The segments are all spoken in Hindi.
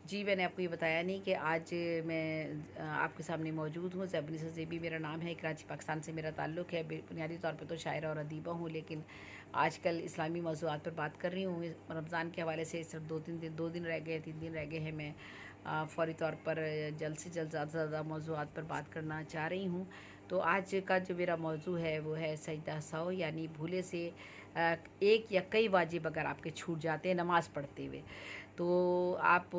जी, मैंने आपको ये बताया नहीं कि आज मैं आपके सामने मौजूद हूँ। ज़ैबनिसा ज़ेबी मेरा नाम है, कराची पाकिस्तान से मेरा ताल्लुक़ है। बुनियादी तौर पे तो शायरा और अदीबा हूँ, लेकिन आजकल इस्लामी मौज़ूआत पर बात कर रही हूँ। रमज़ान के हवाले से सिर्फ 2 दिन रह गए, 3 दिन रह गए हैं। मैं फ़ौरी तौर पर जल्द से जल्द ज़्यादा से ज़्यादा मौज़ूआत पर बात करना चाह रही हूँ। तो आज का जो मेरा मौज़ू है वो है सजदा सहव, यानी भूले से एक या कई वाजिब अगर आपके छूट जाते हैं नमाज़ पढ़ते हुए, तो आप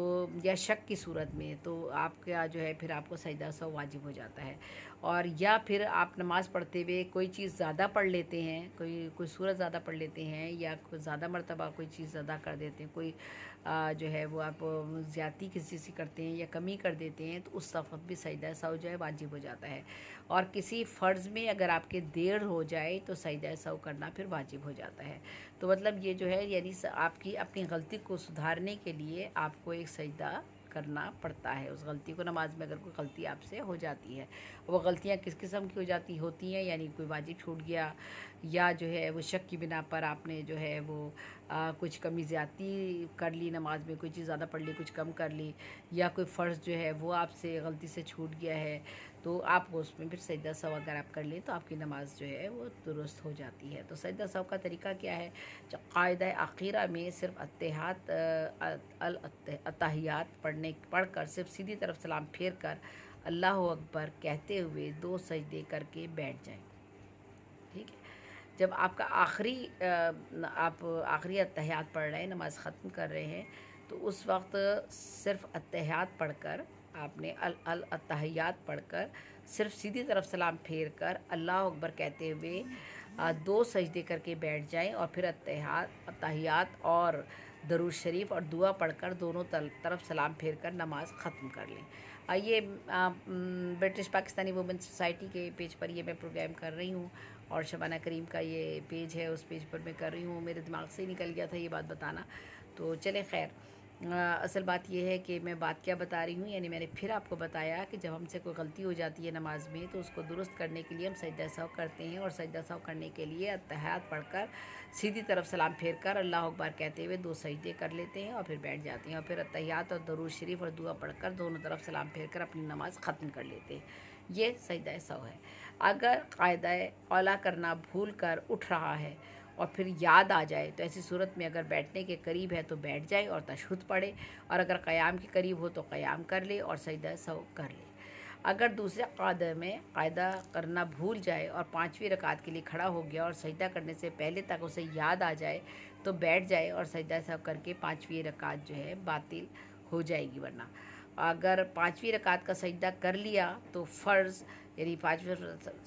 या शक की सूरत में तो आपका जो है फिर आपको सजदा सहव वाजिब हो जाता है। और या फिर आप नमाज़ पढ़ते हुए कोई चीज़ ज़्यादा पढ़ लेते हैं, कोई सूरत ज़्यादा पढ़ लेते हैं, या कोई ज़्यादा मरतबा कोई चीज़ ज़्यादा कर देते हैं, कोई जो है वो आप ज़्यादती किसी चीज़ की करते हैं या कमी कर देते हैं, तो उस वक़्त भी सजदा सहव जो है वाजिब हो जाता है। और किसी फ़र्ज़ में अगर आपके देर हो जाए तो सजदा सहव करना फिर वाजिब हो जाता है। तो मतलब ये जो है, यानी आपकी अपनी गलती को सुधारने के लिए आपको एक सजदा करना पड़ता है उस गलती को। नमाज में अगर कोई गलती आपसे हो जाती है, वो गलतियाँ किस किस्म की होती हैं, यानी कोई वाजिब छूट गया, या जो है वो शक की बिना पर आपने जो है वो कुछ कमी ज़्यादती कर ली, नमाज में कोई चीज़ ज़्यादा पढ़ ली, कुछ कम कर ली, या कोई फ़र्ज़ जो है वो आपसे गलती से छूट गया है, तो आपको उसमें फिर सजदा सहव अगर आप कर लें तो आपकी नमाज जो है वो दुरुस्त हो जाती है। तो सजदा सहव का तरीका क्या है? क़ायदा आखिरा में सिर्फ अत्तहियात अत्तहियात पढ़कर सिर्फ सीधी तरफ सलाम फेर कर अल्लाह अकबर कहते हुए 2 सजदे करके बैठ जाएं। ठीक है। जब आपका आप आखिरी अत्तहियात पढ़ रहे हैं, नमाज ख़त्म कर रहे हैं, तो उस वक्त सिर्फ अत्तहियात पढ़कर आपने अल अत्तहियात पढ़कर सिर्फ सीधी तरफ सलाम फेर कर अल्लाह अकबर कहते हुए 2 सजदे करके बैठ जाएं, और फिर अत्तहियात और दरूद शरीफ और दुआ पढ़कर दोनों तरफ सलाम फेर कर नमाज ख़त्म कर लें। ये ब्रिटिश पाकिस्तानी वुमेन सोसाइटी के पेज पर ये मैं प्रोग्राम कर रही हूँ, और शबाना करीम का ये पेज है, उस पेज पर मैं कर रही हूँ। मेरे दिमाग से ही निकल गया था ये बात बताना। तो चलें, खैर, असल बात यह है कि मैं बात क्या बता रही हूँ, यानी मैंने फिर आपको बताया कि जब हमसे कोई गलती हो जाती है नमाज में, तो उसको दुरुस्त करने के लिए हम सजदा सहव करते हैं, और सजदा सहव करने के लिए अत्तहियात पढ़कर सीधी तरफ सलाम फेर कर अल्लाह अकबर कहते हुए 2 सजदे कर लेते हैं और फिर बैठ जाते हैं, और फिर अत्तहियात और दरूद शरीफ और दुआ पढ़कर दोनों तरफ सलाम फेर कर अपनी नमाज ख़त्म कर लेते हैं। ये सजदा सहव है। अगर कायदा औला करना भूल कर उठ रहा है और फिर याद आ जाए, तो ऐसी सूरत में अगर बैठने के करीब है तो बैठ जाए और तशहुद पढ़े, और अगर क़याम के करीब हो तो क़याम कर ले और सजदा सहव कर ले। अगर दूसरे कायदे में कायदा करना भूल जाए और 5वीं रकात के लिए खड़ा हो गया और सजदा करने से पहले तक उसे याद आ जाए, तो बैठ जाए और सजदा सहव करके 5वीं रकात जो है बातिल हो जाएगी। वरना अगर 5वीं रकात का सजदा कर लिया तो फ़र्ज़, यानी 5वीं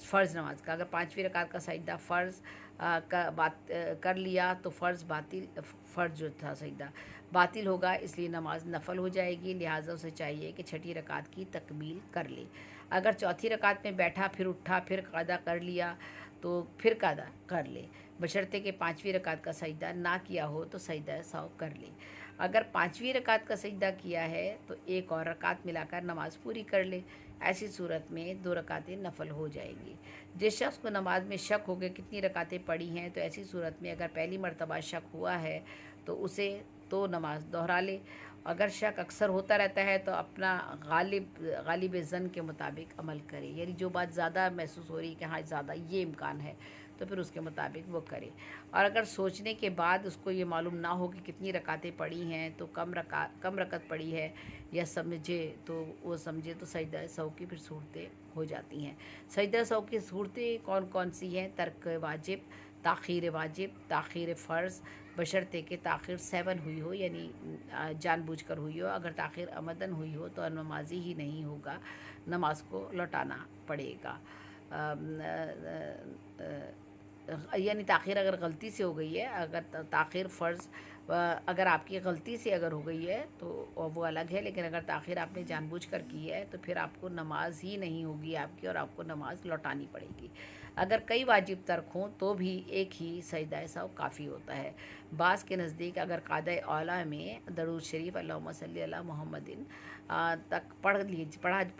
फ़र्ज़ नमाज का अगर 5वीं रकात का सजदा फ़र्ज़ का कर लिया, तो फ़र्ज़ जो था सजदा बातिल होगा, इसलिए नमाज नफल हो जाएगी। लिहाजा उसे चाहिए कि 6ठी रकात की तकमील कर ले। अगर 4थी रकात में बैठा, फिर उठा, फिर कायदा कर लिया, तो फिर कायदा कर ले, बशर्ते कि 5वीं रकात का सजदा ना किया हो तो सजदा सहव कर ले। अगर 5वीं रकात का सजदा किया है तो एक और रकात मिलाकर नमाज पूरी कर ले। ऐसी सूरत में 2 रकातें नफल हो जाएंगी। जिस शख्स को नमाज में शक हो गया कितनी रकातें पढ़ी हैं, तो ऐसी सूरत में अगर पहली मरतबा शक हुआ है तो उसे तो नमाज दोहरा ले। अगर शक अक्सर होता रहता है तो अपना गालिब ज़न के मुताबिक अमल करे, यानी जो बात ज़्यादा महसूस हो रही है कि हाँ ज़्यादा ये इम्कान है, तो फिर उसके मुताबिक वो करे। और अगर सोचने के बाद उसको ये मालूम ना हो कि कितनी रकातें पढ़ी हैं, तो कम रकत पढ़ी है या समझे, तो वो समझे तो सजदा सहव की फिर सूरतें हो जाती हैं। सजदा सहव की सूरतें कौन कौन सी हैं? तर्क वाजिब, ताख़ीर फ़र्ज़, बशर्ते कि ताख़ीर 7 हुई हो, यानी जानबूझकर हुई हो। अगर ताख़ीर अमदन हुई हो तो नमाजी ही नहीं होगा, नमाज को लौटाना पड़ेगा। यानी ताख़ीर अगर गलती से हो गई है, अगर ताख़ीर फ़र्ज़ अगर आपकी गलती से अगर हो गई है तो वो अलग है, लेकिन अगर ताख़ीर आपने जानबूझकर की है तो फिर आपको नमाज ही नहीं होगी आपकी, और आपको नमाज लौटानी पड़ेगी। अगर कई वाजिब तर्क हों तो भी एक ही सजदा सहव काफ़ी होता है। बाज़ के नज़दीक अगर कायदा औला में दरूद शरीफ अल्लाहुम्मा सल्ली अला मुहम्मदिन तक पढ़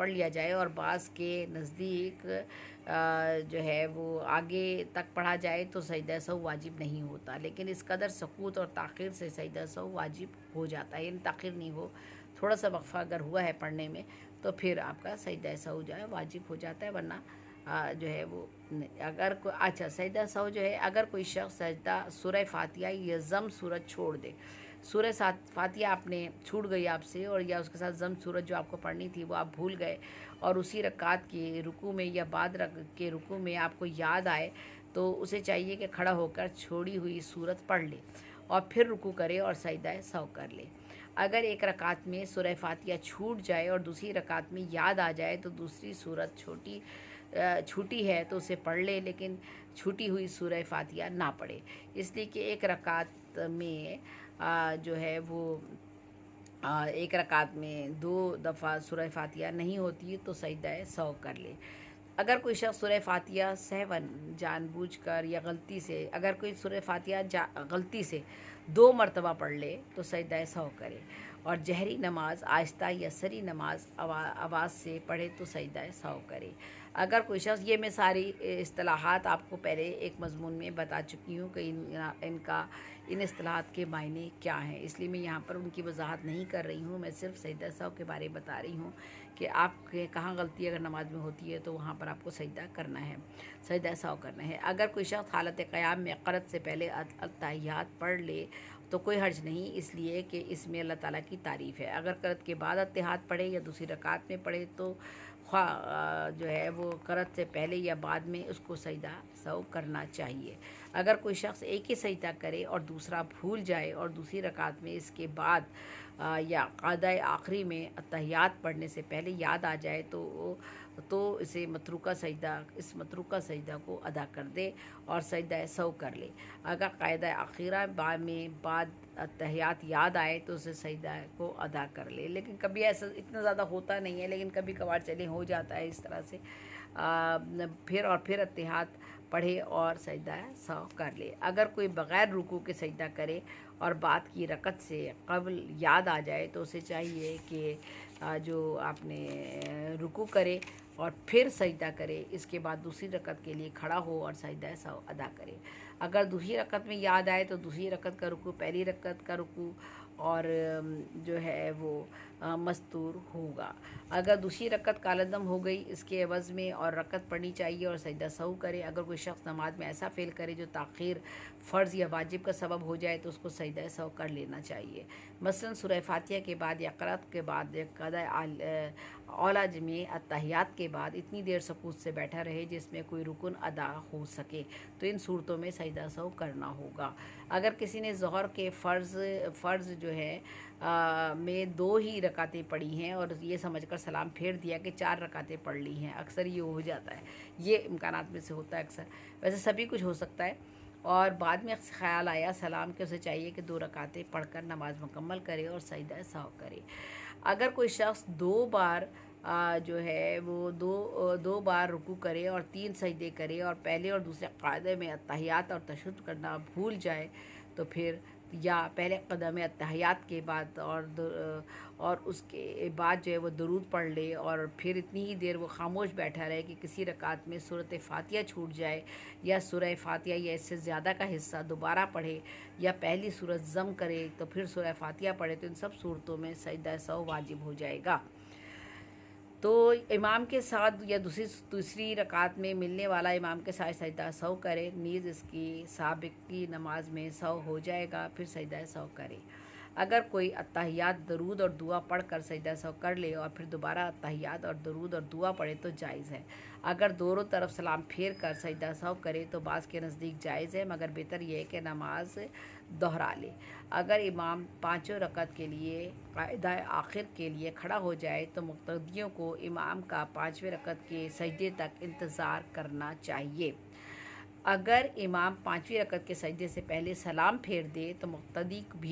लिया जाए, और बाज़ के नज़दीक जो है वो आगे तक पढ़ा जाए तो सजदा सहव वाजिब नहीं होता, लेकिन इस कदर सकूत और ताख़ीर से सजदा सहव वाजिब हो जाता है, यानी ताख़ीर नहीं हो थोड़ा सा वक्फा अगर हुआ है पढ़ने में तो फिर आपका सजदा सहू जो है वाजिब हो जाता है, वरना जो है वो अगर कोई अच्छा सजदा सहू जो है, अगर कोई शख्स सजदा सूरह फातिहा या ज़म सूरत छोड़ दे, सूरह फातिहा आपने छूट गई आपसे और या उसके साथ ज़म सूरत जो आपको पढ़नी थी वो आप भूल गए और उसी रकात के रुकू में या बाद के रुकू में आपको याद आए, तो उसे चाहिए कि खड़ा होकर छोड़ी हुई सूरत पढ़ ले और फिर रुकू करे और सजदा सहू कर ले। अगर एक रकात में सूरह फातिहा छूट जाए और दूसरी रकात में याद आ जाए तो दूसरी सूरत छूटी है तो उसे पढ़ ले, लेकिन छूटी हुई सूरह फातिहा ना पढ़े, इसलिए कि एक रकात में जो है वो एक रकात में 2 दफ़ा सूरह फातिहा नहीं होती तो सजदा सहू कर ले। अगर कोई शख्स सूरह फातिहा सहवन जानबूझकर या गलती से, अगर कोई सूरह फातिहा गलती से 2 मरतबा पढ़ ले तो सजदा सहू करे, और जहरी नमाज आहिस्ता या सरी नमाज आवाज़ से पढ़े तो सजदा सहू करे। अगर कोई शख्स, ये मैं सारी इस्तिलाहात आपको पहले एक मज़मून में बता चुकी हूँ कि इन इस्तिलाहात के मायने क्या हैं, इसलिए मैं यहाँ पर उनकी वजाहत नहीं कर रही हूँ। मैं सिर्फ सजदा सहू के बारे में बता रही हूँ कि आपके कहाँ गलती अगर नमाज में होती है तो वहाँ पर आपको सजदा करना है, सजदा सहू करना है। अगर कोई शख्स हालत क़याम में क़रत से पहले अत्तहियात पढ़ ले तो कोई हर्ज नहीं, इसलिए कि इसमें अल्लाह ताला की तारीफ़ है। अगर क़रत के बाद अत्तहियात पढ़े या दूसरी रकात में पढ़े तो जो है वो क़रत से पहले या बाद में उसको सजदा सहू करना चाहिए। अगर कोई शख्स एक ही सजदा करे और दूसरा भूल जाए और दूसरी रकात में इसके बाद या क़ादा आखिरी में अत्तहियात पढ़ने से पहले याद आ जाए तो इसे इस मतरूका सजदा को अदा कर दे और सजदा सहू कर ले। अगर क़ायदा आखिरा बाद अत्तहियात याद आए तो उसे सजदा को अदा कर ले, लेकिन कभी ऐसा इतना ज़्यादा होता नहीं है, लेकिन कभी कभार चले हो जाता है इस तरह से। फिर अत्तहियात पढ़े और सजदा सहू कर ले। अगर कोई बग़ैर रुकू के सजदा करे और बात की रकत से कबल याद आ जाए तो उसे चाहिए कि जो आपने रुकू करे और फिर सजदा करे, इसके बाद दूसरी रकत के लिए खड़ा हो और सजदा सहू अदा करे। अगर दूसरी रकत में याद आए तो दूसरी रकत का रुकू पहली रकत का रुकू और जो है वो मस्तूर होगा। अगर दूसरी रकत कालदम हो गई इसके एवज़ में और रकत पढ़नी चाहिए और सजदा सहू करे। अगर कोई शख्स नमाज में ऐसा फ़ेल करे जो ताख़ीर फ़र्ज़ या वाजिब का सबब हो जाए तो उसको सजदा सहू कर लेना चाहिए। मसलन सूरह फातिहा के बाद या क़रात के बाद या क़ादा औलाज में अत्तहियात के बाद इतनी देर सकूत से बैठा रहे जिसमें कोई रुकन अदा हो सके, तो इन सूरतों में सजदा सहू करना होगा। अगर किसी ने ज़ोहर के फ़र्ज़ जो है में 2 ही रकातें पढ़ी हैं और ये समझकर सलाम फेर दिया कि 4 रकातें पढ़ ली हैं, अक्सर ये हो जाता है, ये इम्कानात में से होता है अक्सर, वैसे सभी कुछ हो सकता है, और बाद में ख़्याल आया सलाम के उसे चाहिए कि 2 रकातें पढ़कर नमाज मुकम्मल करे और सजदा सहू करे। अगर कोई शख्स 2 बार जो है वो दो बार रुकू करे और 3 सजदे करे और पहले और दूसरे क़ायदे में अत्तहियात और तशहुद करना भूल जाए तो फिर या पहले क़दम अत्तहियात के बाद और उसके बाद जो है वो दुरूद पढ़ ले और फिर इतनी ही देर वो खामोश बैठा रहे कि किसी रकात में सूरत फातिहा छूट जाए या सूरह फातिहा या इससे ज़्यादा का हिस्सा दोबारा पढ़े या पहली सूरत ज़म करे तो फिर सूरह फातिहा पढ़े, तो इन सब सूरतों में सजदा सहू वाजिब हो जाएगा। तो इमाम के साथ या दूसरी रकात में मिलने वाला इमाम के साथ सजदा सहू करे, नीज़ इसकी साबिक़ी नमाज में सहू हो जाएगा, फिर सजदा सहू करे। अगर कोई अत्तहियात दरूद और दुआ पढ़ कर सजदा सहू कर ले और फिर दोबारा अत्तहियात और दरूद और दुआ पढ़े तो जायज़ है। अगर दोनों तरफ सलाम फेर कर सजदा सहू करे तो बाज़ के नज़दीक जायज़ है, मगर बेहतर यह है कि नमाज दोहरा ले। अगर इमाम 5 रकत के लिए क़ायदा आखिर के लिए खड़ा हो जाए तो मुक़्तदियों को इमाम का 5वें रकत के सजदे तक इंतज़ार करना चाहिए। अगर इमाम 5वीं रकत के सजदे से पहले सलाम फेर दे तो मुक़्तदी भी